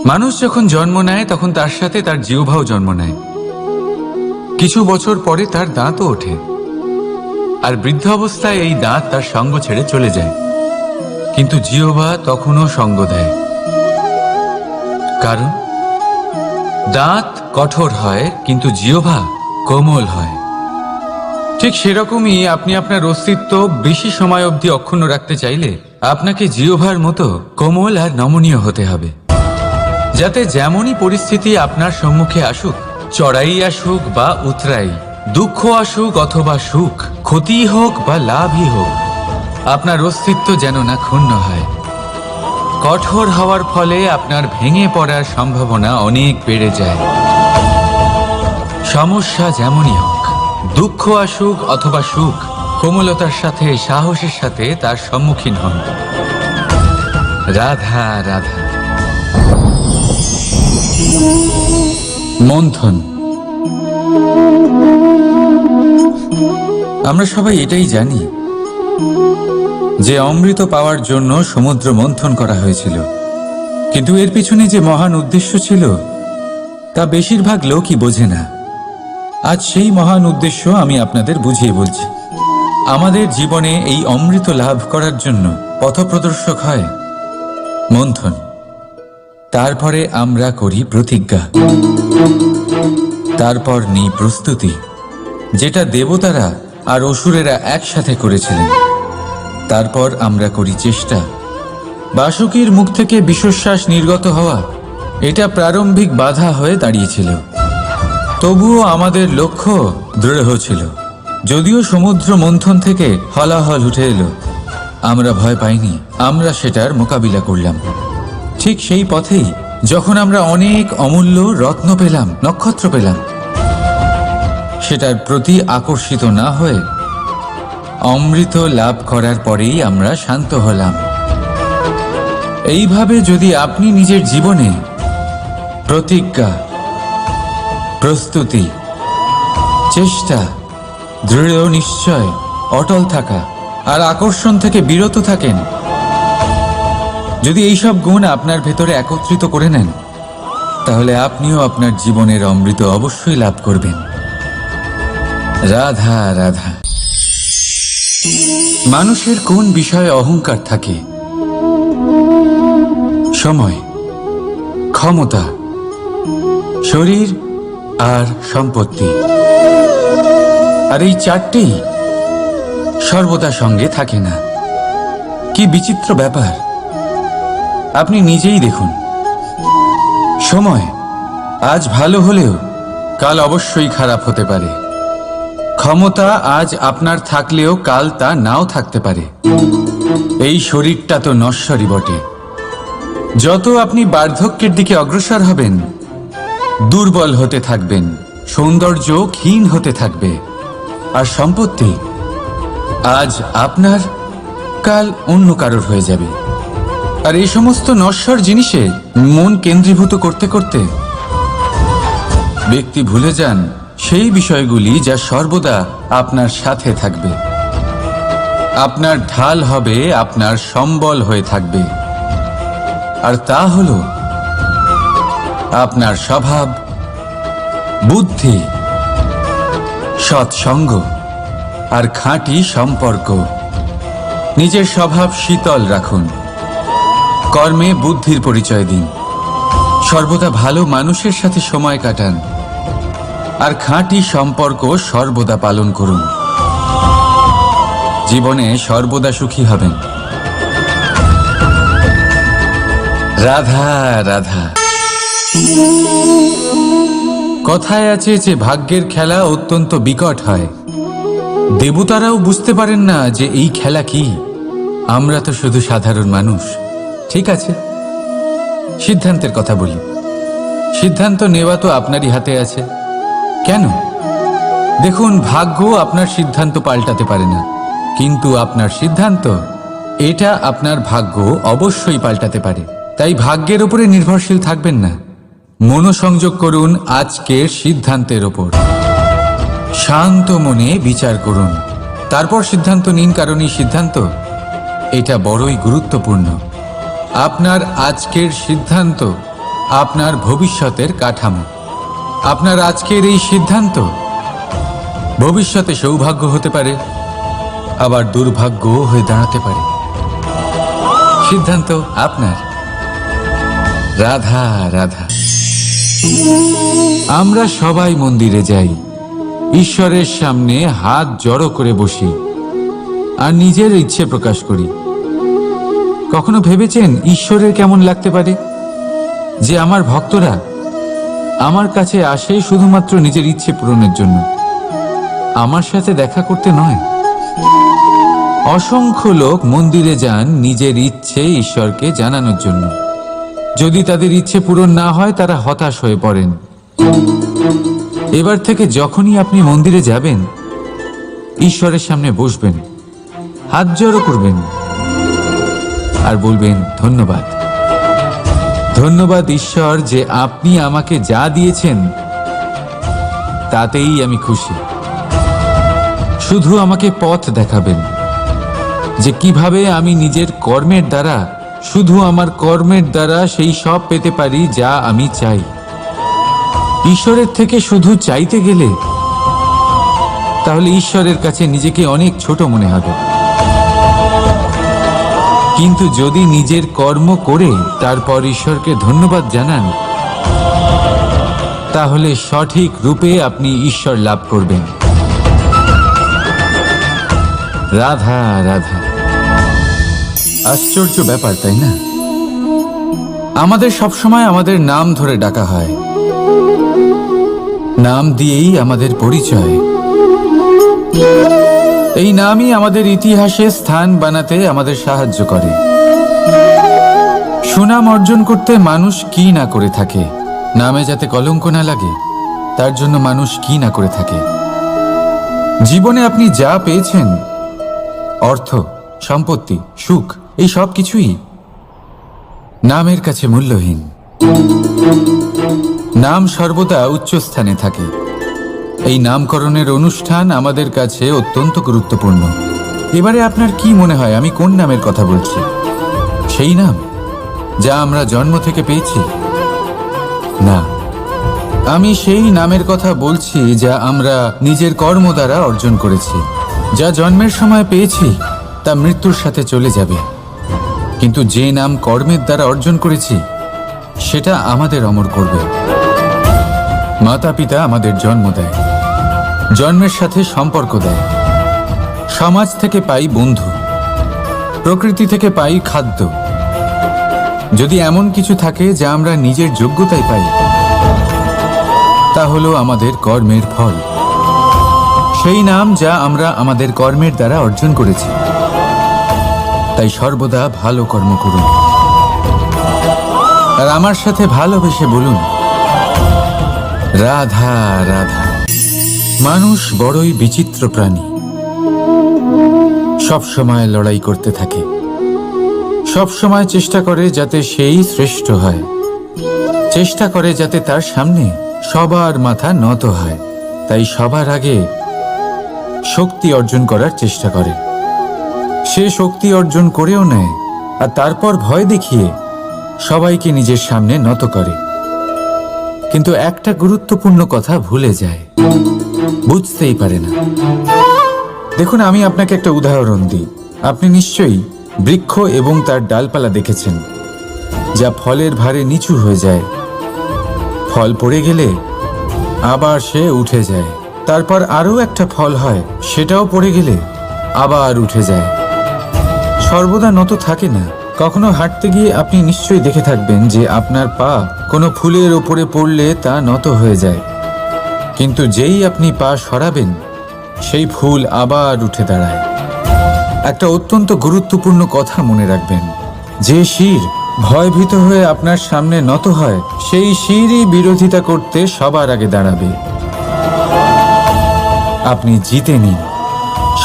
মানুষ যখন জন্ম নেয় তখন তার সাথে তার জিহ্বাও জন্ম নেয়। কিছু বছর পরে তার দাঁতও ওঠে, আর বৃদ্ধ অবস্থায় এই দাঁত তার সঙ্গ ছেড়ে চলে যায়, কিন্তু জিহ্বা তখনও সঙ্গ দেয়। কারণ দাঁত কঠোর হয় কিন্তু জিহ্বা কোমল হয়। ঠিক সেরকমই আপনি আপনার অস্তিত্ব বেশি সময় অবধি অক্ষুণ্ণ রাখতে চাইলে আপনাকে জিহ্বার মতো কোমল আর নমনীয় হতে হবে, যাতে যেমনই পরিস্থিতি আপনার সম্মুখে আসুক, চড়াই আসুক বা উতরাই, দুঃখ আসুক অথবা সুখ, ক্ষতি হোক বা লাভই হোক, আপনার অস্তিত্ব যেন না ক্ষুণ্ণ হয়। কঠোর হওয়ার ফলে আপনার ভেঙে পড়ার সম্ভাবনা অনেক বেড়ে যায়। সমস্যা যেমনই হোক, দুঃখ আসুক অথবা সুখ, কোমলতার সাথে সাহসের সাথে তার সম্মুখীন হন। রাধা রাধা। মন্থন। আমরা সবাই এটাই জানি যে অমৃত পাওয়ার জন্য সমুদ্র মন্থন করা হয়েছিল, কিন্তু এর পিছনে যে মহান উদ্দেশ্য ছিল তা বেশিরভাগ লোকই বোঝে না। আজ সেই মহান উদ্দেশ্য আমি আপনাদের বুঝিয়ে বলছি। আমাদের জীবনে এই অমৃত লাভ করার জন্য পথপ্রদর্শক হয় মন্থন। তারপরে আমরা করি প্রতিজ্ঞা, তারপর নিই প্রস্তুতি, যেটা দেবতারা আর অসুরেরা একসাথে করেছিলেন। তারপর আমরা করি চেষ্টা। বাসুকীর মুখ থেকে বিশ্বশ্বাস নির্গত হওয়া এটা প্রারম্ভিক বাধা হয়ে দাঁড়িয়েছিল, তবুও আমাদের লক্ষ্য দৃঢ় ছিল। যদিও সমুদ্র মন্থন থেকে হলাহল উঠে এলো, আমরা ভয় পাইনি, আমরা সেটার মোকাবিলা করলাম। ঠিক সেই পথেই যখন আমরা অনেক অমূল্য রত্ন পেলাম, নক্ষত্র পেলাম, সেটার প্রতি আকর্ষিত না হয়ে অমৃত লাভ করার পরেই আমরা শান্ত হলাম। এইভাবে যদি আপনি নিজের জীবনে প্রতিজ্ঞা, প্রস্তুতি, চেষ্টা, দৃঢ় নিশ্চয়, অটল থাকা আর আকর্ষণ থেকে বিরত থাকেন, যদি এইসব গুণ আপনার ভেতরে একত্রিত করে নেন, তাহলে আপনিও আপনার জীবনের অমৃত অবশ্যই লাভ করবেন। রাধা রাধা। মানুষের কোন বিষয়ে অহংকার থাকে? সময়, ক্ষমতা, শরীর আর সম্পত্তি। আর এই চারটেই সর্বদা সঙ্গে থাকে না। কি বিচিত্র ব্যাপার! আপনি নিজেই দেখুন। সময় আজ ভালো হলেও কাল অবশ্যই খারাপ হতে পারে। ক্ষমতা আজ আপনার থাকলেও কাল তা নাও থাকতে পারে। এই শরীরটা তো নশ্বরই বটে। যত আপনি বার্ধক্যের দিকে অগ্রসর হবেন, দুর্বল হতে থাকবেন, সৌন্দর্য ক্ষীণ হতে থাকবে। আর সম্পত্তি আজ আপনার, কাল অন্য কারোর হয়ে যাবে। আর এই সমস্ত নশ্বর জিনিসে মন কেন্দ্রীভূত করতে করতে ব্যক্তি ভুলে যান সেই বিষয়গুলি যা সর্বদা আপনার সাথে থাকবে, আপনার ঢাল হবে, আপনার সম্বল হয়ে থাকবে। আর তা হল আপনার স্বভাব, বুদ্ধি, সৎসঙ্গ আর খাঁটি সম্পর্ক। নিজের স্বভাব শীতল রাখুন, কর্মে বুদ্ধির পরিচয় দিন, সর্বদা ভালো মানুষের সাথে সময় কাটান, আর খাঁটি সম্পর্ক সর্বদা পালন করুন। জীবনে সর্বদা সুখী হবেন। রাধা রাধা। কথায় আছে যে ভাগ্যের খেলা অত্যন্ত বিকট হয়। দেবতারাও বুঝতে পারেন না যে এই খেলা কি। আমরা তো শুধু সাধারণ মানুষ। ঠিক আছে, সিদ্ধান্তের কথা বলি। সিদ্ধান্ত নেওয়া তো আপনারই হাতে আছে। কেন? দেখুন, ভাগ্য আপনার সিদ্ধান্ত পাল্টাতে পারে না, কিন্তু আপনার সিদ্ধান্ত, এটা আপনার ভাগ্য অবশ্যই পাল্টাতে পারে। তাই ভাগ্যের উপরে নির্ভরশীল থাকবেন না। মনোসংযোগ করুন আজকের সিদ্ধান্তের ওপর। শান্ত মনে বিচার করুন, তারপর সিদ্ধান্ত নিন, কারণ এই সিদ্ধান্ত এটা বড়ই গুরুত্বপূর্ণ। আপনার আজকের সিদ্ধান্ত আপনার ভবিষ্যতের কাঠামো। আপনার আজকের এই সিদ্ধান্ত ভবিষ্যতে সৌভাগ্য হতে পারে, আবার দুর্ভাগ্যও হয়ে দাঁড়াতে পারে। সিদ্ধান্ত আপনার। রাধা রাধা। আমরা সবাই মন্দিরে যাই, ঈশ্বরের সামনে হাত জড়ো করে বসি আর নিজের ইচ্ছে প্রকাশ করি। কখনো ভেবেছেন ঈশ্বরের কেমন লাগতে পারে যে আমার ভক্তরা আমার কাছে আসে শুধুমাত্র নিজের ইচ্ছে পূরণের জন্য, আমার সাথে দেখা করতে নয়? অসংখ্য লোক মন্দিরে যান নিজের ইচ্ছে ঈশ্বরকে জানানোর জন্য। যদি তাদের ইচ্ছে পূরণ না হয় তারা হতাশ হয়ে পড়েন। এবার থেকে যখনই আপনি মন্দিরে যাবেন, ঈশ্বরের সামনে বসবেন, হাত জড়ো করবেন আর বলবেন, ধন্যবাদ, ধন্যবাদ ঈশ্বর যে আপনি আমাকে যা দিয়েছেন তাতেই আমি খুশি। শুধু আমাকে পথ দেখাবেন যে কিভাবে আমি নিজের কর্মের দ্বারা, শুধু আমার কর্মের দ্বারা সেই সব পেতে পারি যা আমি চাই। ঈশ্বরের থেকে শুধু চাইতে গেলে তাহলে ঈশ্বরের কাছে নিজেকে অনেক ছোট মনে হবে। কিন্তু যদি নিজের কর্ম করে তারপর ঈশ্বরকে ধন্যবাদ জানান, তাহলে সঠিক রূপে আপনি ঈশ্বর লাভ করবেন। রাধা রাধা। আশ্চর্য ব্যাপার, তাই না? আমাদের সবসময় আমাদের নাম ধরে ডাকা হয়, নাম দিয়েই আমাদের পরিচয়। এই নামই আমাদের ইতিহাসে স্থান বানাতে আমাদের সাহায্য করে। সুনাম অর্জন করতে মানুষ কি না করে থাকে, নামে যাতে কলঙ্ক না লাগে তার জন্য মানুষ কি না করে থাকে। জীবনে আপনি যা পেয়েছেন, অর্থ, সম্পত্তি, সুখ, এই সব কিছুই নামের কাছে মূল্যহীন। নাম সর্বদা উচ্চ স্থানে থাকে। এই নামকরণের অনুষ্ঠান আমাদের কাছে অত্যন্ত গুরুত্বপূর্ণ। এবারে আপনার কি মনে হয় আমি কোন নামের কথা বলছি? সেই নাম যা আমরা জন্ম থেকে পেয়েছি? না, আমি সেই নামের কথা বলছি যা আমরা নিজের কর্ম দ্বারা অর্জন করেছি। যা জন্মের সময় পেয়েছি তা মৃত্যুর সাথে চলে যাবে, কিন্তু যে নাম কর্মের দ্বারা অর্জন করেছি সেটা আমাদের অমর করবে। মাতা পিতা আমাদের জন্ম দেয়, জন্মের সাথে সম্পর্ক দেয়, সমাজ থেকে পাই বন্ধু, প্রকৃতি থেকে পাই খাদ্য। যদি এমন কিছু থাকে যা আমরা নিজের যোগ্যতায় পাই, তা হলো আমাদের কর্মের ফল, সেই নাম যা আমরা আমাদের কর্মের দ্বারা অর্জন করেছি। তাই সর্বদা ভালো কর্ম করুন আর আমার সাথে ভালোবেসে বলুন, রাধা রাধা। মানুষ বড়ই বিচিত্র প্রাণী, সব সময় লড়াই করতে থাকে, সব সময় চেষ্টা করে যাতে সেই শ্রেষ্ঠ হয়, চেষ্টা করে যাতে তার সামনে সবার মাথা নত হয়। তাই সবার আগে শক্তি অর্জন করার চেষ্টা করে। সে শক্তি অর্জন করেও নেয় আর তারপর ভয় দেখিয়ে সবাইকে নিজের সামনে নত করে। কিন্তু একটা গুরুত্বপূর্ণ কথা ভুলে যায়, বুঝতেই পারে না। দেখুন, আমি আপনাকে একটা উদাহরণ দিই। আপনি নিশ্চয়ই বৃক্ষ এবং তার ডালপালা দেখেছেন, যা ফলের ভারে নিচু হয়ে যায়। ফল পড়ে গেলে আবার সে উঠে যায়, তারপর আরও একটা ফল হয়, সেটাও পড়ে গেলে আবার উঠে যায়, সর্বদা নত থাকে না। কখনো হাঁটতে গিয়ে আপনি নিশ্চয়ই দেখে থাকবেন যে আপনার পা কোনো ফুলের ওপরে পড়লে তা নত হয়ে যায়, কিন্তু যেই আপনি পা সরাবেন সেই ফুল আবার উঠে দাঁড়ায়। একটা অত্যন্ত গুরুত্বপূর্ণ কথা মনে রাখবেন, যে শির ভয়ভীত হয়ে আপনার সামনে নত হয়, সেই শিরই বিরোধিতা করতে সবার আগে দাঁড়াবে। আপনি জিতে নিন,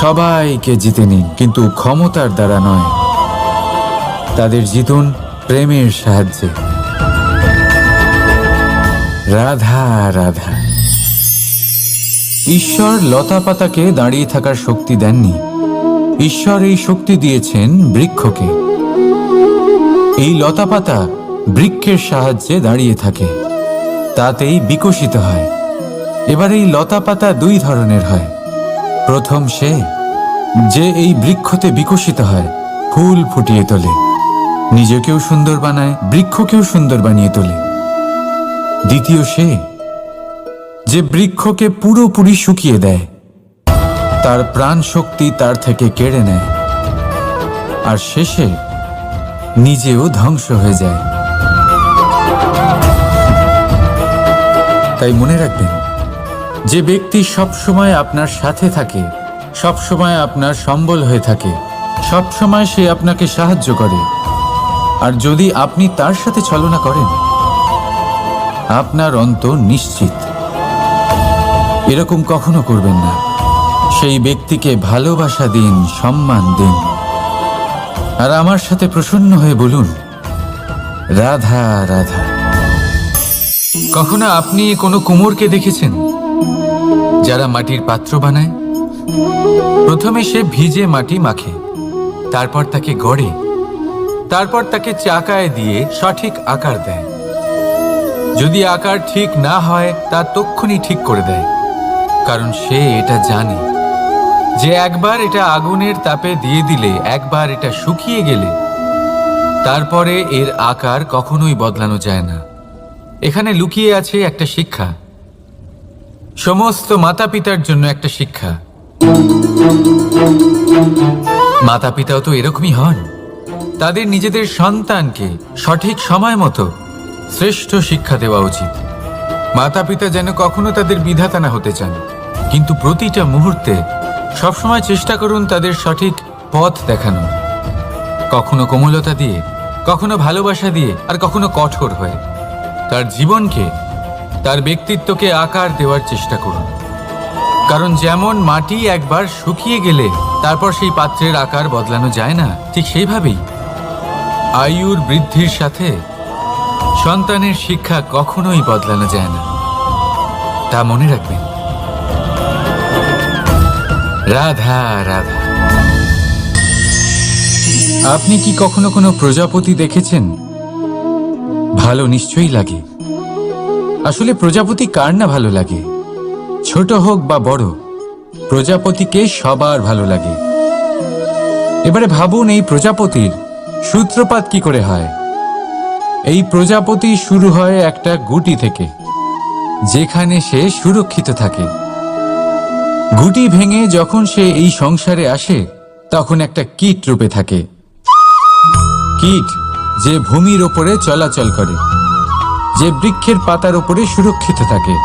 সবাইকে জিতে নিন, কিন্তু ক্ষমতার দ্বারা নয়। তাদের জিতুন প্রেমের সাহায্যে। রাধা রাধা। ঈশ্বর লতা পাতাকে দাঁড়িয়ে থাকার শক্তি দেননি, ঈশ্বর এই শক্তি দিয়েছেন বৃক্ষকে। এই লতাপাতা বৃক্ষের সাহায্যে দাঁড়িয়ে থাকে, তাতেই বিকশিত হয়। এবার এই লতাপাতা দুই ধরনের হয়। প্রথম সে যে এই বৃক্ষতে বিকশিত হয়, ফুল ফুটিয়ে তোলে, নিজেকেও সুন্দর বানায়, বৃক্ষকেও সুন্দর বানিয়ে তোলে। দ্বিতীয় সে যে বৃক্ষকে পুরোপুরি শুকিয়ে দেয়, তার প্রাণ শক্তি তার থেকে কেড়ে নেয়, আর শেষে নিজেও ধ্বংস হয়ে যায়। তাই মনে রাখবেন, যে ব্যক্তি সবসময় আপনার সাথে থাকে, সবসময় আপনার সম্বল হয়ে থাকে, সবসময় সে আপনাকে সাহায্য করে, আর যদি আপনি তার সাথে ছলনা করেন, আপনার অন্ত নিশ্চিত। এরকম কখনো করবেন না। সেই ব্যক্তিকে ভালোবাসা দিন, সম্মান দিন, আর আমার সাথে প্রসন্ন হয়ে বলুন, রাধা রাধা। কখনো আপনি কোনো কুমোরকে দেখেছেন যারা মাটির পাত্র বানায়? প্রথমে সে ভিজে মাটি মাখে, তারপর তাকে গড়ে, তারপর তাকে চাকায় দিয়ে সঠিক আকার দেয়। যদি আকার ঠিক না হয় তা তক্ষুনি ঠিক করে দেয়, কারণ সে এটা জানে যে একবার এটা আগুনের তাপে দিয়ে দিলে, একবার এটা শুকিয়ে গেলে তারপরে এর আকার কখনোই বদলানো যায় না। এখানে লুকিয়ে আছে একটা শিক্ষা, সমস্ত মাতা পিতার জন্য একটা শিক্ষা। মাতা পিতাও তো এরকমই হন। তাদের নিজেদের সন্তানকে সঠিক সময় মতো শ্রেষ্ঠ শিক্ষা দেওয়া উচিত। মাতা পিতা যেন কখনো তাদের বিধাতা না হতে চান, কিন্তু প্রতিটা মুহূর্তে সবসময় চেষ্টা করুন তাদের সঠিক পথ দেখানোর। কখনো কোমলতা দিয়ে, কখনো ভালোবাসা দিয়ে, আর কখনো কঠোর হয়ে তার জীবনকে, তার ব্যক্তিত্বকে আকার দেওয়ার চেষ্টা করুন। কারণ যেমন মাটি একবার শুকিয়ে গেলে তারপর সেই পাত্রের আকার বদলানো যায় না, ঠিক সেইভাবেই আয়ুর বৃদ্ধির সাথে সন্তানের শিক্ষা কখনোই বদলানো যায় না। তা মনে রাখবেন। রাধা রাধা। আপনি কি কখনো কোনো প্রজাপতি দেখেছেন? ভালো নিশ্চয়ই লাগে। আসলে প্রজাপতি কার না ভালো লাগে? ছোট হোক বা বড়, প্রজাপতিকে সবার ভালো লাগে। এবারে ভাবুন, এই প্রজাপতির সূত্রপাত কি করে হয়? এই প্রজাপতি শুরু হয় একটা গুটি থেকে, যেখানে সে সুরক্ষিত থাকে। গুটি ভেঙে যখন সে এই সংসারে আসে, তখন একটা কীট রূপে থাকে। কীট যে ভূমির ওপরে চলাচল করে, যে বৃক্ষের পাতার ওপরে সুরক্ষিত থাকে।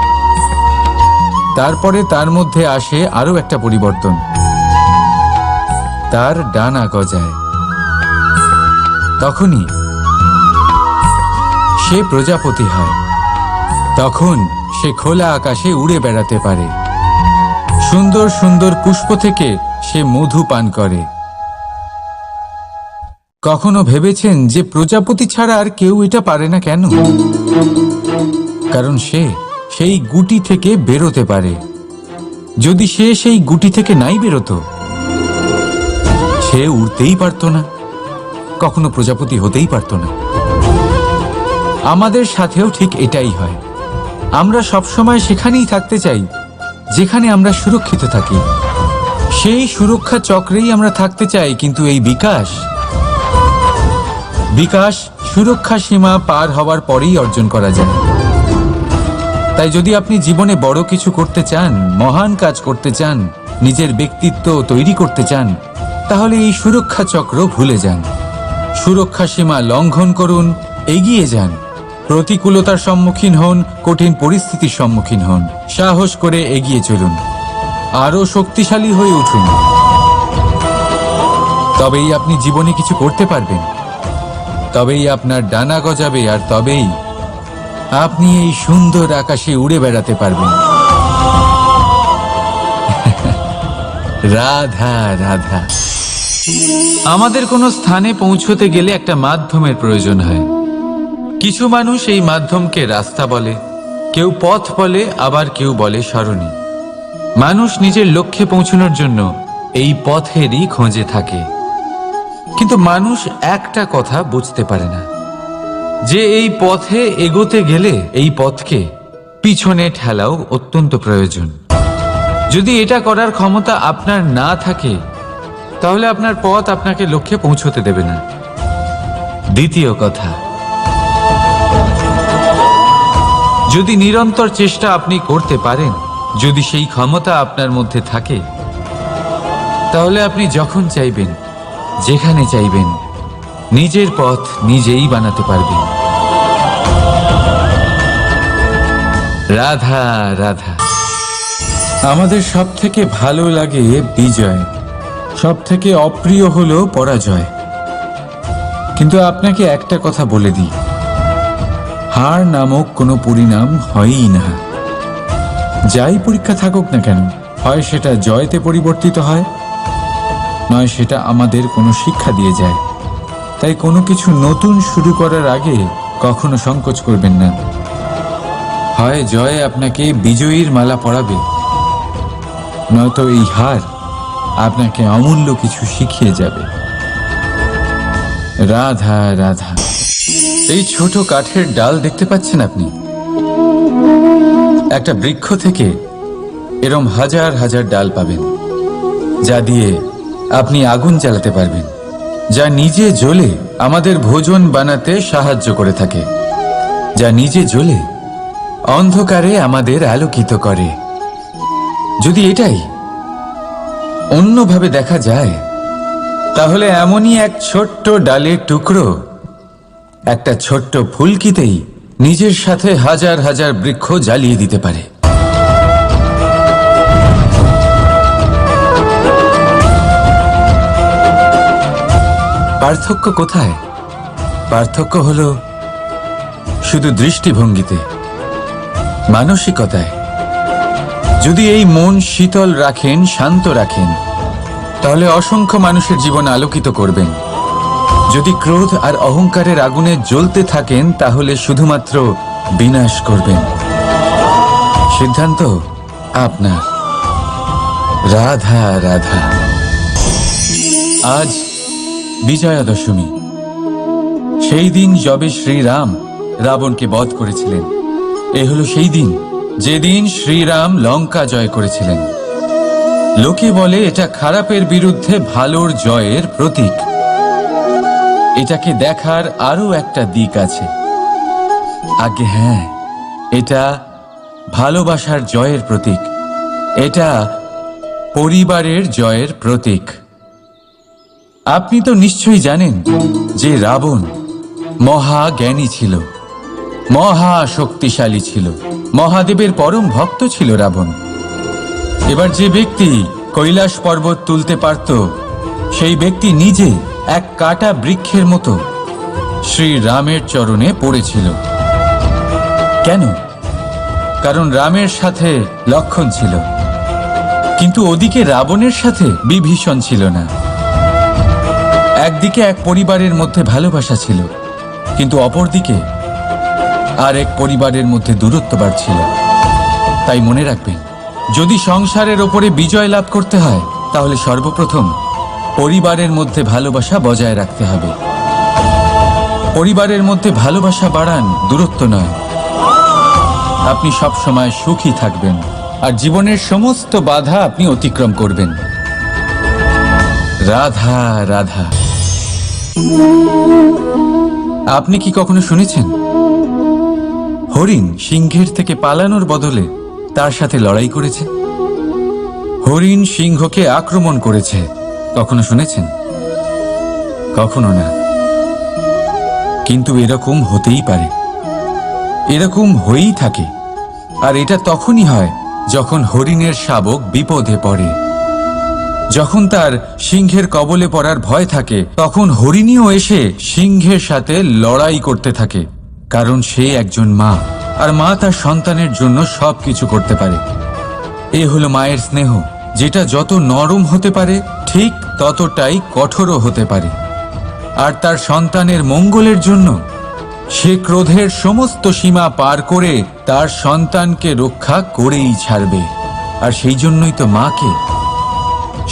তারপরে তার মধ্যে আসে আরো একটা পরিবর্তন, তার ডানা গজায়। তখনই সে প্রজাপতি হয়। তখন সে খোলা আকাশে উড়ে বেড়াতে পারে। সুন্দর সুন্দর পুষ্প থেকে সে মধু পান করে। কখনো ভেবেছেন যে প্রজাপতি ছাড়া আর কেউ এটা পারে না কেন? কারণ সে সেই গুটি থেকে বেরোতে পারে। যদি সে সেই গুটি থেকে নাই বেরোতো, সে উড়তেই পারত না, কখনো প্রজাপতি হতেই পারত না। আমাদের সাথেও ঠিক এটাই হয়। আমরা সবসময় সেখানেই থাকতে চাই যেখানে আমরা সুরক্ষিত থাকি। সেই সুরক্ষা চক্রেই আমরা থাকতে চাই, কিন্তু এই বিকাশ সুরক্ষা সীমা পার হওয়ার পরেই অর্জন করা যায়। তাই যদি আপনি জীবনে বড় কিছু করতে চান, মহান কাজ করতে চান, নিজের ব্যক্তিত্ব তৈরি করতে চান, তাহলে এই সুরক্ষা চক্র ভুলে যান। সুরক্ষা সীমা লঙ্ঘন করুন, এগিয়ে যান। প্রতিকূলতার সম্মুখীন হন, কঠিন পরিস্থিতির সম্মুখীন হন, সাহস করে এগিয়ে চলুন, আরো শক্তিশালী হয়ে উঠুন। তবেই আপনি জীবনে কিছু করতে পারবেন, তবেই আপনার ডানা গজাবে, আর তবেই আপনি এই সুন্দর আকাশে উড়ে বেড়াতে পারবেন। রাধা রাধা। আমাদের কোনো স্থানে পৌঁছতে গেলে একটা মাধ্যমের প্রয়োজন হয়। কিছু মানুষ এই মাধ্যমকে রাস্তা বলে, কেউ পথ বলে, আবার কেউ বলে সরণি। মানুষ নিজের লক্ষ্যে পৌঁছানোর জন্য এই পথেরই খোঁজে থাকে। কিন্তু মানুষ একটা কথা বুঝতে পারে না, যে এই পথে এগোতে গেলে এই পথকে পিছনে ঠেলাও অত্যন্ত প্রয়োজন। যদি এটা করার ক্ষমতা আপনার না থাকে, তাহলে আপনার পথ আপনাকে লক্ষ্যে পৌঁছতে দেবে না। দ্বিতীয় কথা, যদি নিরন্তর চেষ্টা আপনি করতে পারেন, যদি সেই ক্ষমতা আপনার মধ্যে থাকে, তাহলে আপনি যখন চাইবেন, যেখানে চাইবেন, নিজের পথ নিজেই বানাতে পারবেন। রাধা রাধা। আমাদের সব থেকে ভালো লাগে বিজয়, সব থেকে অপ্রিয় হলো পরাজয়। কিন্তু আপনাকে একটা কথা বলে দিই, হার নামক কোনো পরিণাম হয়ই না। যাই পরীক্ষা থাকুক না কেন, হয় সেটা জয়তে পরিবর্তিত হয়, নয় সেটা আমাদের কোনো শিক্ষা দিয়ে যায়। তাই কোনো কিছু নতুন শুরু করার আগে কখনো সংকোচ করবেন না। হয় জয় আপনাকে বিজয়ীর মালা পরাবে, নয়তো এই হার আপনাকে অমূল্য কিছু শিখিয়ে যাবে। রাধা রাধা। এই ছোট কাঠের ডাল দেখতে পাচ্ছেন আপনি? একটা বৃক্ষ থেকে এরম হাজার হাজার ডাল পাবেন, যা দিয়ে আপনি আগুন জ্বালাতে পারবেন, যা নিজে জ্বলে আমাদের ভোজন বানাতে সাহায্য করে থাকে, যা নিজে জ্বলে অন্ধকারে আমাদের আলোকিত করে। যদি এটাই অন্যভাবে দেখা যায়, তাহলে এমনই এক ছোট্ট ডালের টুকরো একটা ছোট্ট ফুলকিতেই নিজের সাথে হাজার হাজার বৃক্ষ জ্বালিয়ে দিতে পারে। পার্থক্য কোথায়? পার্থক্য হলো শুধু দৃষ্টিভঙ্গিতে, মানসিকতায়। যদি এই মন শীতল রাখেন, শান্ত রাখেন, তাহলে অসংখ্য মানুষের জীবন আলোকিত করবেন। যদি ক্রোধ আর অহংকারের আগুনে জ্বলতে থাকেন, তাহলে শুধুমাত্র বিনাশ করবেন। সিদ্ধান্ত আপনার। রাধা রাধা। আজ বিজয়া দশমী, সেই দিন যবে শ্রীরাম রাবণকে বধ করেছিলেন। এ হলো সেই দিন যেদিন শ্রীরাম লঙ্কা জয় করেছিলেন। লোকে বলে এটা খারাপের বিরুদ্ধে ভালোর জয়ের প্রতীক। এটাকে দেখার আরো একটা দিক আছে। আগে হ্যাঁ, এটা ভালোবাসার জয়ের প্রতীক, এটা পরিবারের জয়ের প্রতীক। আপনি তো নিশ্চয়ই জানেন যে রাবণ মহাজ্ঞানী ছিল, মহা শক্তিশালী ছিল, মহাদেবের পরম ভক্ত ছিল রাবণ। এবার যে ব্যক্তি কৈলাস পর্বত তুলতে পারত, সেই ব্যক্তি নিজে এক কাটা বৃক্ষের মতো শ্রী রামের চরণে পড়েছিল। কেন? কারণ রামের সাথে লক্ষ্মণ ছিল, কিন্তু ওদিকে রাবণের সাথে বিভীষণ ছিল না। একদিকে এক পরিবারের মধ্যে ভালোবাসা ছিল, কিন্তু অপরদিকে আর এক পরিবারের মধ্যে দূরত্ব বাড়ছিল। তাই মনে রাখবেন, যদি সংসারের ওপরে বিজয় লাভ করতে হয়, তাহলে সর্বপ্রথম পরিবারের মধ্যে ভালোবাসা বজায় রাখতে হবে। পরিবারের মধ্যে ভালোবাসা বাড়ান, দূরত্ব নয়। আপনি সব সময় সুখী থাকবেন, আর জীবনের সমস্ত বাধা আপনি অতিক্রম করবেন। রাধা রাধা। আপনি কি কখনো শুনেছেন হরিণ সিংহের থেকে পালানোর বদলে তার সাথে লড়াই করেছে? হরিণ সিংহকে আক্রমণ করেছে, কখনো শুনেছেন? কখনো না। কিন্তু এরকম হতেই পারে, এরকম হয়েই থাকে। আর এটা তখনই হয় যখন হরিণের শাবক বিপদে পড়ে। যখন তার সিংহের কবলে পড়ার ভয় থাকে, তখন হরিণীও এসে সিংহের সাথে লড়াই করতে থাকে। কারণ সে একজন মা, আর মা তার সন্তানের জন্য সবকিছু করতে পারে। এ হলো মায়ের স্নেহ, যেটা যত নরম হতে পারে, ঠিক ততটাই কঠোরও হতে পারে। আর তার সন্তানের মঙ্গলের জন্য সে ক্রোধের সমস্ত সীমা পার করে তার সন্তানকে রক্ষা করেই ছাড়বে। আর সেই জন্যই তো মাকে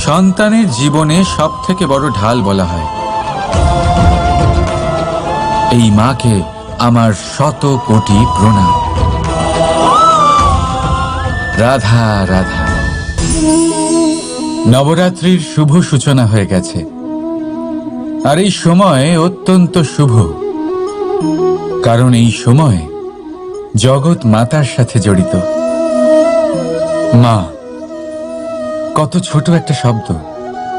সন্তানের জীবনে সব থেকে বড় ঢাল বলা হয়। এই মাকে আমার শত কোটি প্রণাম। রাধা রাধা। নবরাত্রির শুভ সূচনা হয়ে গেছে, আর এই সময় অত্যন্ত শুভ, কারণ এই সময় জগৎ মাতার সাথে জড়িত। মা কত ছোট একটা শব্দ,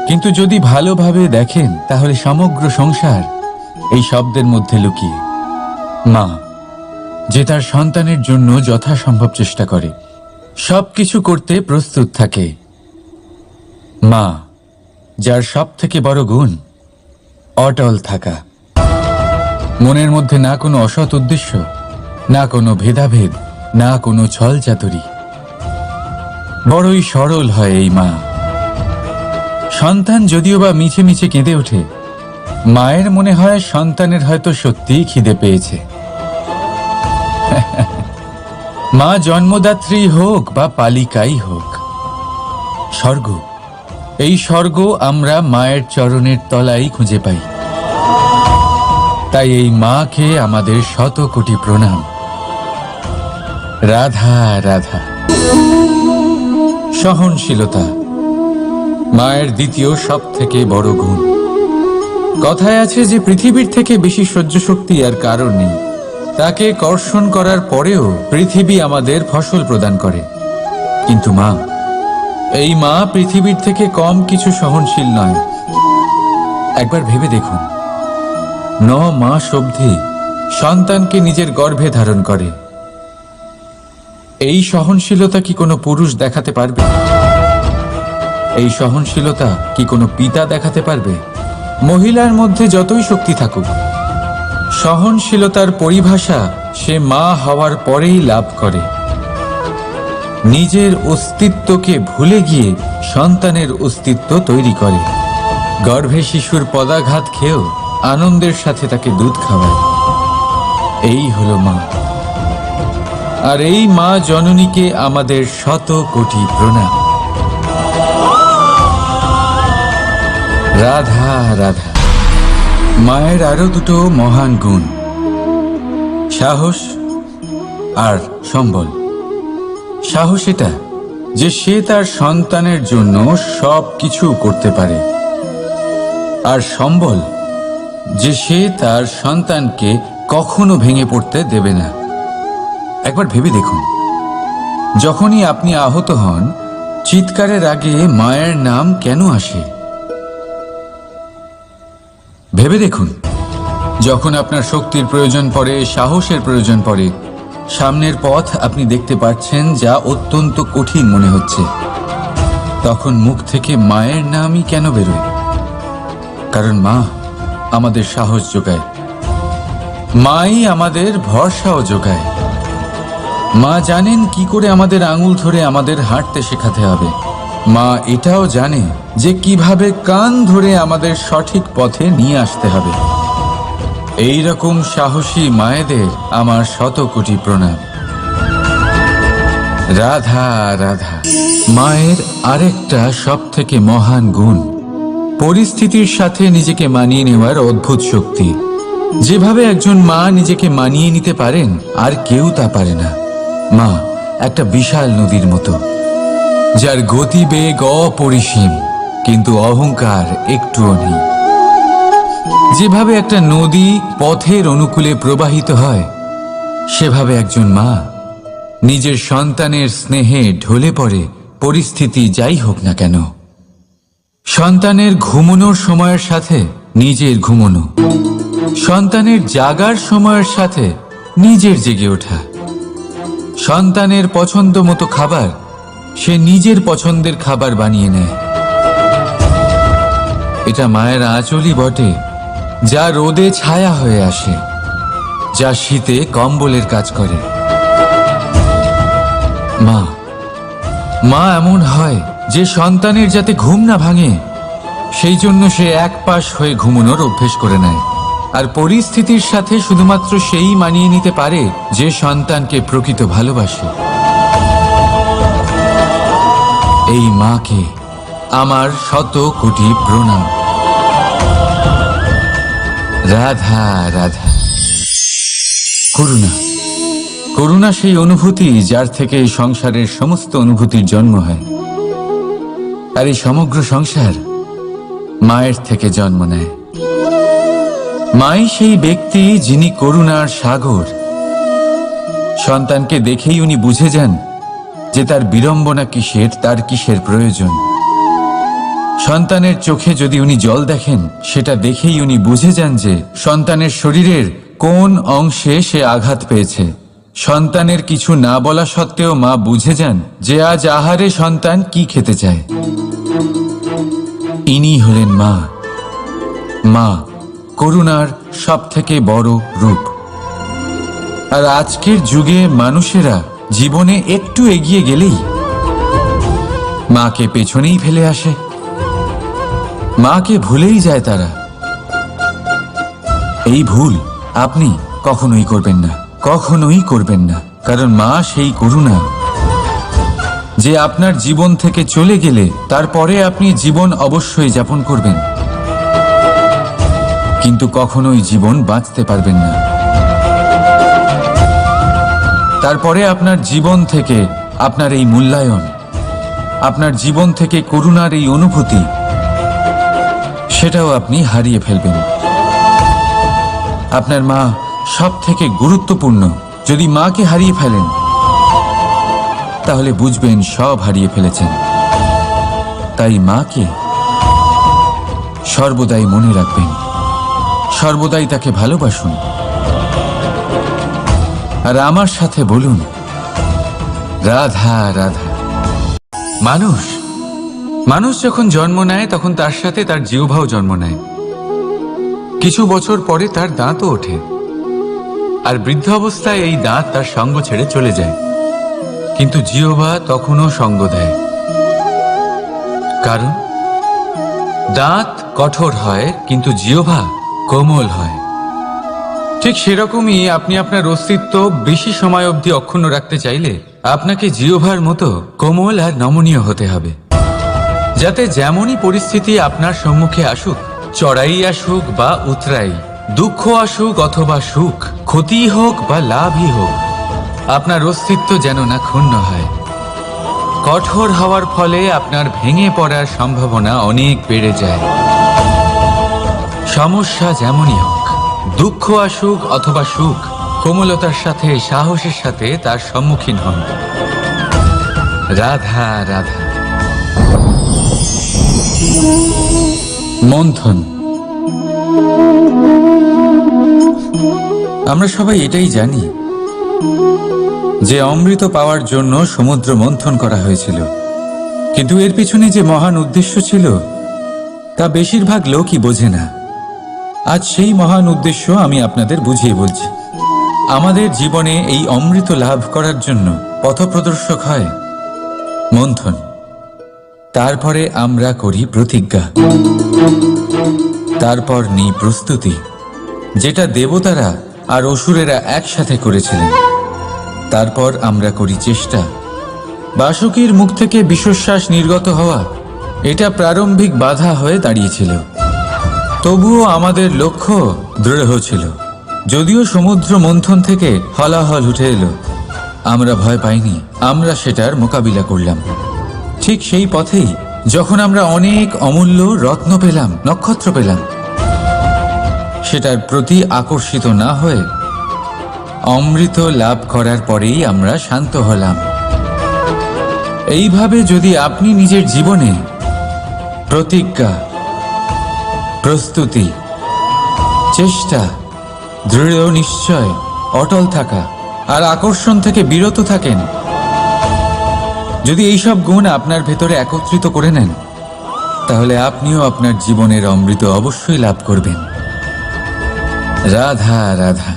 কিন্তু যদি ভালোভাবে দেখেন তাহলে সমগ্র সংসার এই শব্দের মধ্যে লুকিয়ে। মা যে তার সন্তানের জন্য যথাসম্ভব চেষ্টা করে, সবকিছু করতে প্রস্তুত থাকে। মা যার সব থেকে বড় গুণ অটল থাকা, মনের মধ্যে না কোনো অসৎ উদ্দেশ্য, না কোনো ভেদাভেদ, না কোনো ছল চাতুরি। বড়ই সরল হয় এই মা। সন্তান যদিও বা মিছে মিছে কেঁদে ওঠে, মায়ের মনে হয় সন্তানের হয়তো সত্যিই খিদে পেয়েছে। মা জন্মদাত্রী হোক বা পালিকাই হোক, স্বর্গ, এই স্বর্গ আমরা মায়ের চরণের তলায় খুঁজে পাই। তাই এই মাকে আমাদের শত কোটি প্রণাম। রাধা রাধা। সহনশীলতা মায়ের দ্বিতীয় সব থেকে বড় গুণ। কথায় আছে যে পৃথিবীর থেকে বেশি সহ্য শক্তি আর কারণ নেই। তাকে কর্ষণ করার পরেও পৃথিবী আমাদের ফসল প্রদান করে, কিন্তু মা, এই মা পৃথিবীর থেকে কম কিছু সহনশীল নয়। একবার ভেবে দেখুন, 9 মাস অবধি সন্তানকে নিজের গর্ভে ধারণ করে। এই সহনশীলতা কি কোনো পুরুষ দেখাতে পারবে? এই সহনশীলতা কি কোনো পিতা দেখাতে পারবে? মহিলার মধ্যে যতই শক্তি থাকুক, সহনশীলতার পরিভাষা সে মা হওয়ার পরেই লাভ করে। নিজের অস্তিত্বকে ভুলে গিয়ে সন্তানের অস্তিত্ব তৈরি করে। গর্ভে শিশুর পদাঘাত খেয়েও আনন্দের সাথে তাকে দুধ খাওয়ায়। এই হলো মা। আর এই মা জননীকে আমাদের শত কোটি প্রণাম। রাধা রাধা। মায়ের আরো দুটো মহান গুণ, সাহস আর সম্বল। সাহস এটা যে সে তার সন্তানের জন্য সব কিছু করতে পারে, আর সম্বল যে সে তার সন্তানকে কখনো ভেঙে পড়তে দেবে না। একবার ভেবে দেখুন, যখনই আপনি আহত হন, চিৎকারের আগে মায়ের নাম কেন আসে? ভেবে দেখুন, যখন আপনার শক্তির প্রয়োজন পড়ে, সাহসের প্রয়োজন পড়ে, সামনের পথ আপনি দেখতে পাচ্ছেন যা অত্যন্ত কঠিন মনে হচ্ছে, তখন মুখ থেকে মায়ের নামই কেন বেরোয়? কারণ মা আমাদের সাহস যোগায়, মাই আমাদের ভরসাও যোগায়। মা জানেন কি করে আমাদের আঙুল ধরে আমাদের হাঁটতে শেখাতে হবে। মা এটাও জানে যে কিভাবে কান ধরে আমাদের সঠিক পথে নিয়ে আসতে হবে। এই রকম সাহসী মায়েদের আমার শত কোটি প্রণাম। রাধা রাধা। মায়ের আরেকটা সব থেকে মহান গুণ, পরিস্থিতির সাথে নিজেকে মানিয়ে নেওয়ার অদ্ভুত শক্তি। যেভাবে একজন মা নিজেকে মানিয়ে নিতে পারেন, আর কেউ তা পারে না। মা একটা বিশাল নদীর মতো, যার গতিবেগ অপরিসীম, কিন্তু অহংকার একটুও নেই। যেভাবে একটা নদী পথের অনুকূলে প্রবাহিত হয়, সেভাবে একজন মা নিজের সন্তানের স্নেহে ঢলে পড়ে, পরিস্থিতি যাই হোক না কেন। সন্তানের ঘুমানোর সময়ের সাথে নিজের ঘুমানো, সন্তানের জাগার সময়ের সাথে নিজের জেগে ওঠা, সন্তানের পছন্দ মতো খাবার সে নিজের পছন্দের খাবার বানিয়ে নেয়। এটা মায়ের আঁচলই বটে, যা রোদে ছায়া হয়ে আসে, যা শীতে কম্বলের কাজ করে। মা মা এমন হয় যে সন্তানের যাতে ঘুম না ভাঙে, সেই জন্য সে এক পাশ হয়ে ঘুমানোর অভ্যেস করে নেয়। আর পরিস্থিতির সাথে শুধুমাত্র সেই মানিয়ে নিতে পারে যে সন্তানকে প্রকৃত ভালোবাসে। এই মাকে আমার শত কোটি প্রণাম। রাধা রাধা। করুণা, করুণা সেই অনুভূতি যার থেকে এই সংসারের সমস্ত অনুভূতির জন্ম হয়। আর এই সমগ্র সংসার মায়ের থেকে জন্ম নেয়। মাই সেই ব্যক্তি যিনি করুণার সাগর। সন্তানকে দেখেই উনি বুঝে যান যে তার বিড়ম্বনা কিসের, তার কিসের প্রয়োজন। সন্তানের চোখে যদি উনি জল দেখেন, সেটা দেখেই উনি বুঝে যান যে সন্তানের শরীরের কোন অংশে সে আঘাত পেয়েছে। সন্তানের কিছু না বলা সত্ত্বেও মা বুঝে যান যে আজ আহারে সন্তান কি খেতে চায়। ইনি হলেন মা। মা করুণার সব থেকে বড় রূপ। আর আজকের যুগে মানুষেরা জীবনে একটু এগিয়ে গেলেই মাকে পেছনেই ফেলে আসে, মাকে ভুলেই যায় তারা। এই ভুল আপনি কখনোই করবেন না, কখনোই করবেন না। কারণ মা সেই করুণা যে আপনার জীবন থেকে চলে গেলে তারপরে আপনি জীবন অবশ্যই যাপন করবেন, কিন্তু কখনোই জীবন বাঁচতে পারবেন না। তারপরে আপনার জীবন থেকে আপনার এই মূল্যায়ন, আপনার জীবন থেকে করুণার এই অনুভূতি, সেটাও আপনি হারিয়ে ফেলবেন। আপনার মা সব থেকে গুরুত্বপূর্ণ। যদি মাকে হারিয়ে ফেলেন তাহলে বুঝবেন সব হারিয়ে ফেলেছেন। তাই মাকে সর্বদাই মনে রাখবেন, সর্বদাই তাকে ভালোবাসুন। আর আমার সাথে বলুন রাধা রাধা। মানুষ যখন জন্ম নেয় তখন তার সাথে তার জিহ্বাও জন্ম নেয়। কিছু বছর পরে তার দাঁতও ওঠে, আর বৃদ্ধ অবস্থায় এই দাঁত তার সঙ্গ ছেড়ে চলে যায়। কিন্তু জিহ্বা তখনও সঙ্গ দেয়, কারণ দাঁত কঠোর হয় কিন্তু জিহ্বা কোমল হয়। ঠিক সেরকমই আপনি আপনার অস্তিত্ব বেশি সময় অবধি অক্ষুণ্ণ রাখতে চাইলে আপনাকে জিহ্বার মতো কোমল আর নমনীয় হতে হবে, যাতে যেমনই পরিস্থিতি আপনার সম্মুখে আসুক, চড়াই আসুক বা উতরাই, দুঃখ আসুক অথবা সুখ, ক্ষতি হোক বা লাভই হোক, আপনার অস্তিত্ব যেন না ক্ষুণ্ণ হয়। কঠোর হওয়ার ফলে আপনার ভেঙে পড়ার সম্ভাবনা অনেক বেড়ে যায়। সমস্যা যেমনই হোক, দুঃখ আসুক অথবা সুখ, কোমলতার সাথে সাহসের সাথে তার সম্মুখীন হন। রাধা রাধা। মন্থন। আমরা সবাই এটাই জানি যে অমৃত পাওয়ার জন্য সমুদ্র মন্থন করা হয়েছিল, কিন্তু এর পিছনে যে মহান উদ্দেশ্য ছিল তা বেশিরভাগ লোকই বোঝে না। আজ সেই মহান উদ্দেশ্য আমি আপনাদের বুঝিয়ে বলছি। আমাদের জীবনে এই অমৃত লাভ করার জন্য পথপ্রদর্শক হয় মন্থন। তারপরে আমরা করি প্রতিজ্ঞা, তারপর নিই প্রস্তুতি, যেটা দেবতারা আর অসুরেরা একসাথে করেছিলেন। তারপর আমরা করি চেষ্টা। বাসুকীর মুখ থেকে বিশ্বশ্বাস নির্গত হওয়া এটা প্রারম্ভিক বাধা হয়ে দাঁড়িয়েছিল, তবুও আমাদের লক্ষ্য দৃঢ় ছিল। যদিও সমুদ্র মন্থন থেকে হলাহল উঠে এলো, আমরা ভয় পাইনি, আমরা সেটার মোকাবিলা করলাম। ঠিক সেই পথেই যখন আমরা অনেক অমূল্য রত্ন পেলাম, নক্ষত্র পেলাম, সেটার প্রতি আকর্ষিত না হয়ে অমৃত লাভ করার পরেই আমরা শান্ত হলাম। এইভাবে যদি আপনি নিজের জীবনে প্রতিজ্ঞা, প্রস্তুতি, চেষ্টা, দৃঢ় নিশ্চয়, অটল থাকা আর আকর্ষণ থেকে বিরত থাকেন, যদি এইসব গুণ আপনার ভেতরে একত্রিত করে নেন, তাহলে আপনিও আপনার জীবনের অমৃত অবশ্যই লাভ করবেন। রাধা রাধা।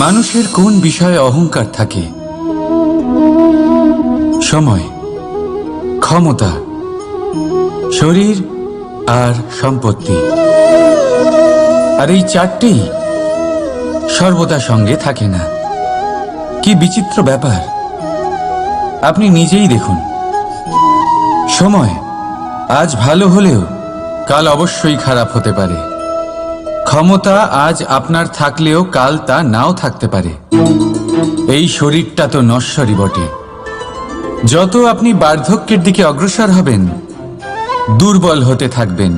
মানুষের কোন বিষয়ে অহংকার থাকে? সময়, ক্ষমতা, শরীর আর সম্পত্তি। আর এই চারটেই সর্বদা সঙ্গে থাকে না। কি বিচিত্র ব্যাপার! আপনি নিজেই দেখুন। সময় আজ ভালো হলেও কাল অবশ্যই খারাপ হতে পারে। ক্ষমতা আজ আপনার থাকলেও কাল তা নাও থাকতে পারে। এই শরীরটা তো নশ্বরই বটে। যত আপনি বার্ধক্যের দিকে অগ্রসর হবেন, দুর্বল হতে থাকবেন,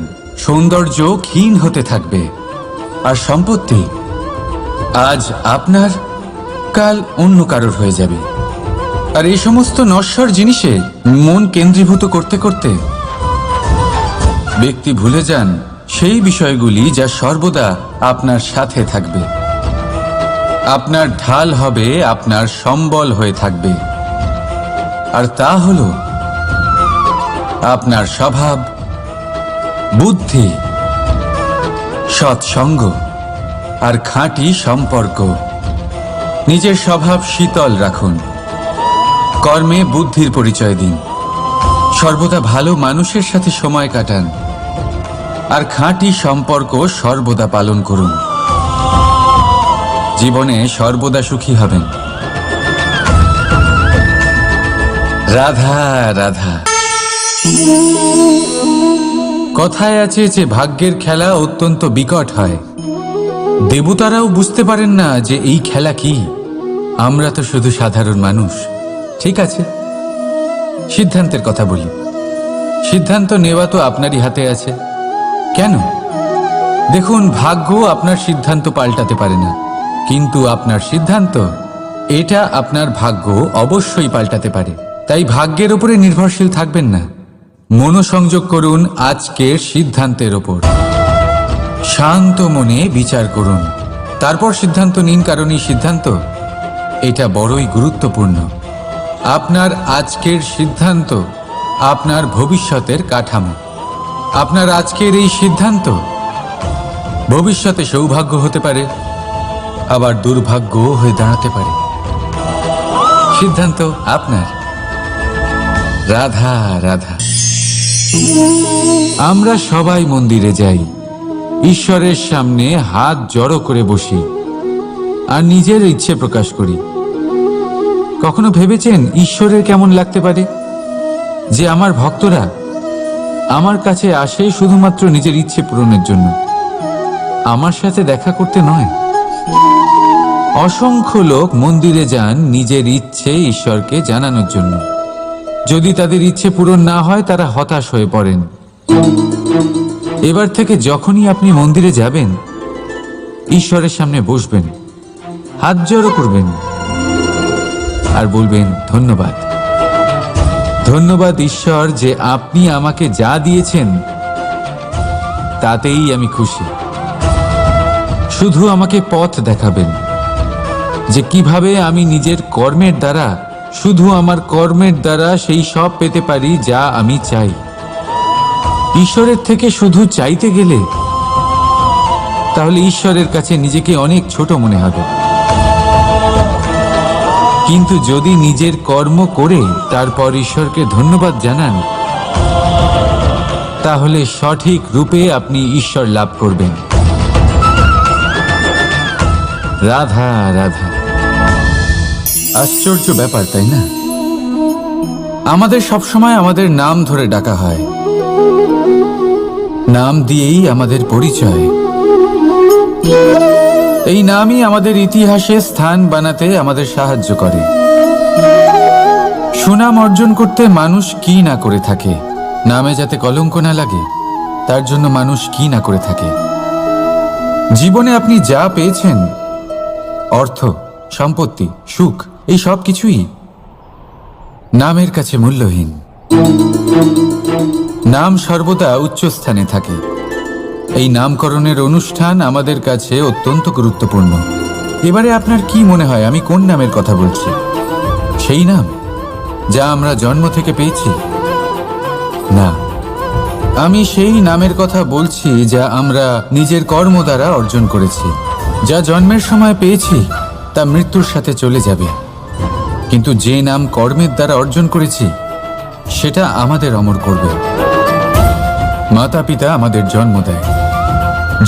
সৌন্দর্য ক্ষীণ হতে থাকবে। আর সম্পত্তি আজ আপনার, কাল অন্য কারোর হয়ে যাবে। আর এই সমস্ত নশ্বর জিনিসে মন কেন্দ্রীভূত করতে করতে ব্যক্তি ভুলে যান সেই বিষয়গুলি যা সর্বদা আপনার সাথে থাকবে, আপনার ঢাল হবে, আপনার সম্বল হয়ে থাকবে। আর তা হল আপনার স্বভাব, বুদ্ধি, সৎসঙ্গ আর খাঁটি সম্পর্ক। নিজের স্বভাব শীতল রাখুন, কর্মে বুদ্ধির পরিচয় দিন, সর্বদা ভালো মানুষের সাথে সময় কাটান, আর খাঁটি সম্পর্ক সর্বদা পালন করুন। জীবনে সর্বদা সুখী হবেন। রাধা রাধা। কথায় আছে যে ভাগ্যের খেলা অত্যন্ত বিকট হয়। দেবতারাও বুঝতে পারেন না যে এই খেলা কি। আমরা তো শুধু সাধারণ মানুষ। ঠিক আছে, সিদ্ধান্তের কথা বলি। সিদ্ধান্ত নেওয়া তো আপনারই হাতে আছে। কেন? দেখুন, ভাগ্য আপনার সিদ্ধান্ত পাল্টাতে পারে না, কিন্তু আপনার সিদ্ধান্ত, এটা আপনার ভাগ্য অবশ্যই পাল্টাতে পারে। তাই ভাগ্যের উপরে নির্ভরশীল থাকবেন না। মনোসংযোগ করুন আজকের সিদ্ধান্তের ওপর। শান্ত মনে বিচার করুন, তারপর সিদ্ধান্ত নিন, কারণ এই সিদ্ধান্ত এটা বড়ই গুরুত্বপূর্ণ। আপনার আজকের সিদ্ধান্ত আপনার ভবিষ্যতের কাঠামো। আপনার আজকের এই সিদ্ধান্ত ভবিষ্যতে সৌভাগ্য হতে পারে, আবার দুর্ভাগ্য হয়ে দাঁড়াতে পারে। সিদ্ধান্ত আপনার। রাধা রাধা। আমরা সবাই মন্দিরে যাই, ঈশ্বরের সামনে হাত জড়ো করে বসি আর নিজের ইচ্ছে প্রকাশ করি। কখনো ভেবেছেন ঈশ্বরের কেমন লাগতে পারে যে আমার ভক্তরা আমার কাছে আসে শুধুমাত্র নিজের ইচ্ছে পূরণের জন্য, আমার সাথে দেখা করতে নয়? অসংখ্য লোক মন্দিরে যান নিজের ইচ্ছে ঈশ্বরকে জানানোর জন্য। যদি তাদের ইচ্ছে পূরণ না হয় তারা হতাশ হয়ে পড়েন। এবার থেকে যখনই আপনি মন্দিরে যাবেন, ঈশ্বরের সামনে বসবেন, হাত জড়ো করবেন আর বলবেন, ধন্যবাদ, ধন্যবাদ ঈশ্বর যে আপনি আমাকে যা দিয়েছেন তাতেই আমি খুশি। শুধু আমাকে পথ দেখাবেন যে কিভাবে আমি নিজের কর্মের দ্বারা, শুধু আমার কর্মের দ্বারা সেই সব পেতে পারি যা আমি চাই। ঈশ্বরের থেকে শুধু চাইতে গেলে তাহলে ঈশ্বরের কাছে নিজেকে অনেক ছোট মনে হবে। কিন্তু যদি নিজের কর্ম করে তারপর ঈশ্বরকে ধন্যবাদ জানান, তাহলে সঠিক রূপে আপনি ঈশ্বর লাভ করবেন। রাধা রাধা। আশ্চর্য ব্যাপার, তাই না? আমাদের সবসময় আমাদের নাম ধরে ডাকা হয়, নাম দিয়েই আমাদের পরিচয়। এই নামই আমাদের ইতিহাসে স্থান বানাতে আমাদের সাহায্য করে। সুনাম অর্জন করতে মানুষ কি না করে থাকে, নামে যাতে কলঙ্ক না লাগে তার জন্য মানুষ কি না করে থাকে। জীবনে আপনি যা পেয়েছেন, অর্থ, সম্পত্তি, সুখ, এই সব কিছুই নামের কাছে মূল্যহীন। নাম সর্বদা উচ্চ স্থানে থাকে। এই নামকরণের অনুষ্ঠান আমাদের কাছে অত্যন্ত গুরুত্বপূর্ণ। এবারে আপনার কি মনে হয় আমি কোন নামের কথা বলছি? সেই নাম যা আমরা জন্ম থেকে পেয়েছি? না, আমি সেই নামের কথা বলছি যা আমরা নিজের কর্ম দ্বারা অর্জন করেছি। যা জন্মের সময় পেয়েছি তা মৃত্যুর সাথে চলে যাবে, কিন্তু যে নাম কর্মের দ্বারা অর্জন করেছি সেটা আমাদের অমর করবে। মাতা পিতা আমাদের জন্ম দেয়,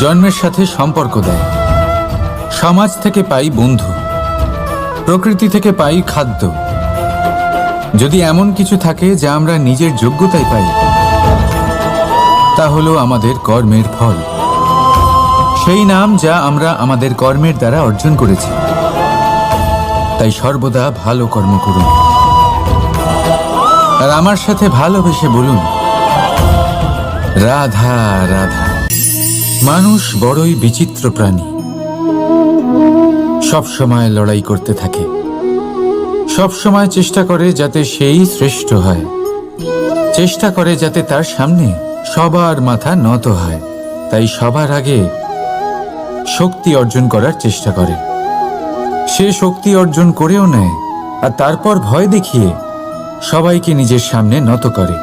জন্মের সাথে সম্পর্ক দেয়, সমাজ থেকে পাই বন্ধু, প্রকৃতি থেকে পাই খাদ্য। যদি এমন কিছু থাকে যা আমরা নিজের যোগ্যতায় পাই, তা হলো আমাদের কর্মের ফল। সেই নাম যা আমরা আমাদের কর্মের দ্বারা অর্জন করেছি। তাই সর্বদা ভালো কর্ম করুন আর আমার সাথে ভালোবেসে বলুন, রাধা রাধা। মানুষ বড়ই বিচিত্র প্রাণী, সব সময় লড়াই করতে থাকে, সব সময় চেষ্টা করে যাতে সেই শ্রেষ্ঠ হয়, চেষ্টা করে যাতে তার সামনে সবার মাথা নত হয়। তাই সবার আগে শক্তি অর্জন করার চেষ্টা করে। সে শক্তি অর্জন করেও নেয় আর তারপর ভয় দেখিয়ে সবাইকে নিজের সামনে নত করে।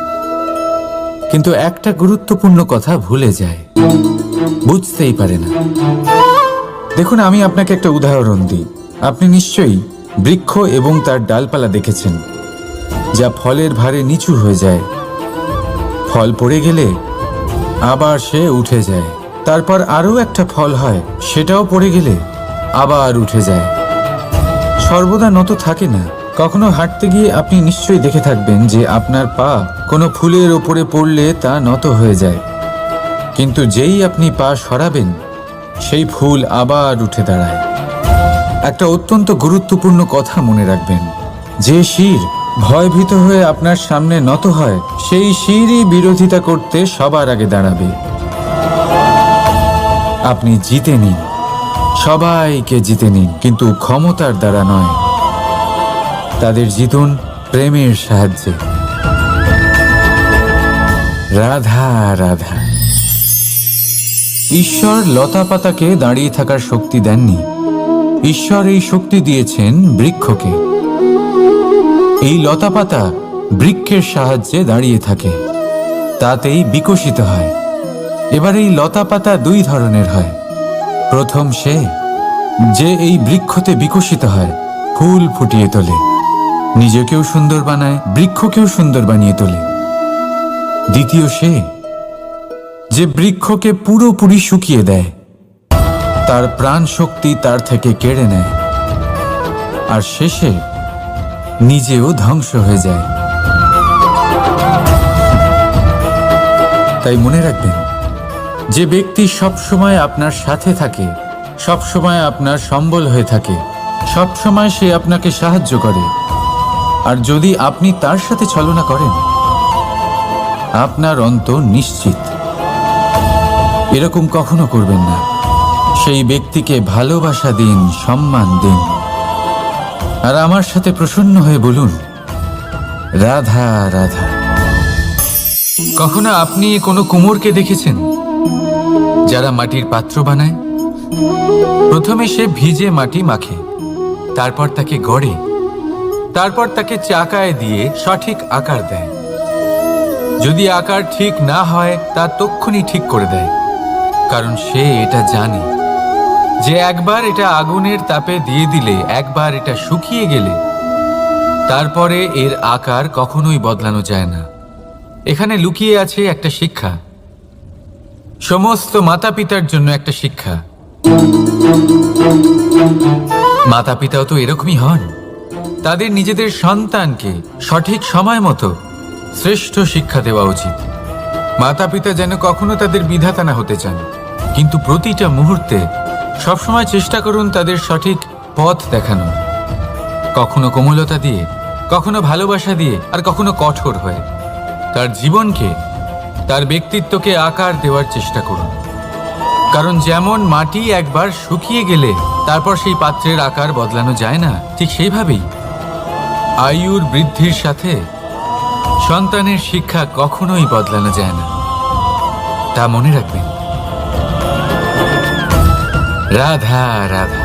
কিন্তু একটা গুরুত্বপূর্ণ কথা ভুলে যায়, বুঝতেই পারে না। দেখুন, আমি আপনাকে একটা উদাহরণ দিই। আপনি নিশ্চয়ই বৃক্ষ এবং তার ডালপালা দেখেছেন, যা ফলের ভারে নিচু হয়ে যায়। ফল পড়ে গেলে আবার সে উঠে যায়, তারপর আরও একটা ফল হয়, সেটাও পড়ে গেলে আবার উঠে যায়, সর্বদা নত থাকে না। কখনো হাঁটতে গিয়ে আপনি নিশ্চয়ই দেখে থাকবেন যে আপনার পা কোনো ফুলের ওপরে পড়লে তা নত হয়ে যায়, কিন্তু যেই আপনি পা সরাবেন সেই ফুল আবার উঠে দাঁড়ায়। একটা অত্যন্ত গুরুত্বপূর্ণ কথা মনে রাখবেন, যে শির ভয়ভীত হয়ে আপনার সামনে নত হয়, সেই শিরই বিরোধিতা করতে সবার আগে দাঁড়াবে। আপনি জিতে নিন, সবাইকে জিতে নিন, কিন্তু ক্ষমতার দ্বারা নয়। তাদের জিতুন প্রেমের সাহায্যে। রাধা রাধা। ঈশ্বর লতা পাতাকে দাঁড়িয়ে থাকার শক্তি দেননি, ঈশ্বর এই শক্তি দিয়েছেন বৃক্ষকে। এই লতা পাতা বৃক্ষের সাহায্যে দাঁড়িয়ে থাকে, তাতেই বিকশিত হয়। এবার এই লতা পাতা দুই ধরনের হয়। প্রথম সে যে এই বৃক্ষতে বিকশিত হয়, ফুল ফুটিয়ে তোলে, নিজেকেও সুন্দর বানায়, বৃক্ষকেও সুন্দর বানিয়ে তোলে। দ্বিতীয় সে যে বৃক্ষকে পুরোপুরি শুকিয়ে দেয়, তার প্রাণ শক্তি তার থেকে কেড়ে নেয়, আর শেষে নিজেও ধ্বংস হয়ে যায়। তাই মনে রাখবেন, যে ব্যক্তি সবসময় আপনার সাথে থাকে, সবসময় আপনার সম্বল হয়ে থাকে, সবসময় সে আপনাকে সাহায্য করে, আর যদি আপনি তার সাথে ছলনা করেন, আপনার অন্ত নিশ্চিত। এরকম কখনো করবেন না। সেই ব্যক্তিকে ভালোবাসা দিন, সম্মান দিন, আর আমার সাথে প্রসন্ন হয়ে বলুন, রাধা রাধা। কখনো আপনি কোনো কুমোরকে দেখেছেন যারা মাটির পাত্র বানায়? প্রথমে সে ভিজে মাটি মাখে, তারপর তাকে গড়ে, তারপর তাকে চাকায় দিয়ে সঠিক আকার দেয়। যদি আকার ঠিক না হয় তা তক্ষুনি ঠিক করে দেয়, কারণ সে এটা জানে যে একবার এটা আগুনের তাপে দিয়ে দিলে, একবার এটা শুকিয়ে গেলে তারপরে এর আকার কখনোই বদলানো যায় না। এখানে লুকিয়ে আছে একটা শিক্ষা, সমস্ত মাতা পিতার জন্য একটা শিক্ষা। মাতা পিতাও তো এরকমই হন, তাদের নিজেদের সন্তানকে সঠিক সময় মতো শ্রেষ্ঠ শিক্ষা দেওয়া উচিত। মাতা পিতা যেন কখনো তাদের বিধাতা না হতে চান, কিন্তু প্রতিটা মুহূর্তে সবসময় চেষ্টা করুন তাদের সঠিক পথ দেখানো, কখনো কোমলতা দিয়ে, কখনো ভালোবাসা দিয়ে, আর কখনো কঠোর হয়ে। তার জীবনকে, তার ব্যক্তিত্বকে আকার দেওয়ার চেষ্টা করুন, কারণ যেমন মাটি একবার শুকিয়ে গেলে তারপর সেই পাত্রের আকার বদলানো যায় না, ঠিক সেইভাবেই আয়ুর বৃদ্ধির সাথে সন্তানের শিক্ষা কখনোই বদলানো যায় না। তা মনে রাখবেন। রাধা রাধা।